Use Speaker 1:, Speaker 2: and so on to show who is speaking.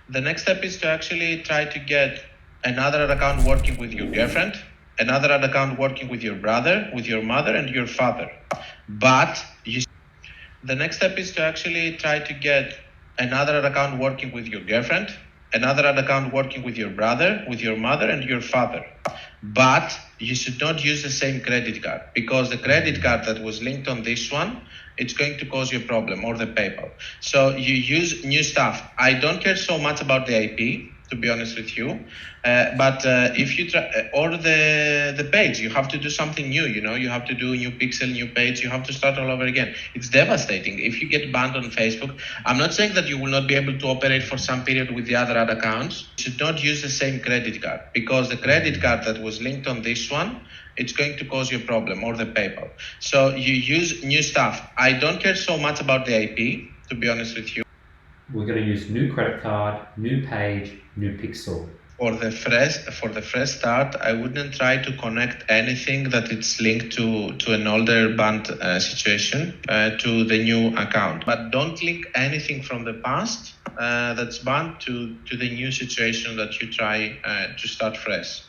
Speaker 1: The next step is to actually try to get another account working with your girlfriend, another account working with your brother, with your mother and your father. But the next step is to actually try to get another account working with your girlfriend, another account working with your brother, with your mother and your father. But you should not use the same credit card, because the credit card that was linked on this one, it's going to cause you a problem, or the PayPal. So you use new stuff. I don't care so much about the IP, to be honest with you, but if you try, or the page, you have to do something new. You have to do a new pixel, new page. You have to start all over again. It's devastating if you get banned on Facebook. I'm not saying that you will not be able to operate for some period with the other ad accounts. You should not use the same credit card, because the credit card that was linked on this one, it's going to cause you a problem, or the PayPal. So you use new stuff. I don't care so much about the IP, to be honest with you.
Speaker 2: We're going to use new credit card, new page, new pixel.
Speaker 1: For the fresh start, I wouldn't try to connect anything that it's linked to an older banned situation to the new account. But don't link anything from the past that's banned to the new situation that you try to start fresh.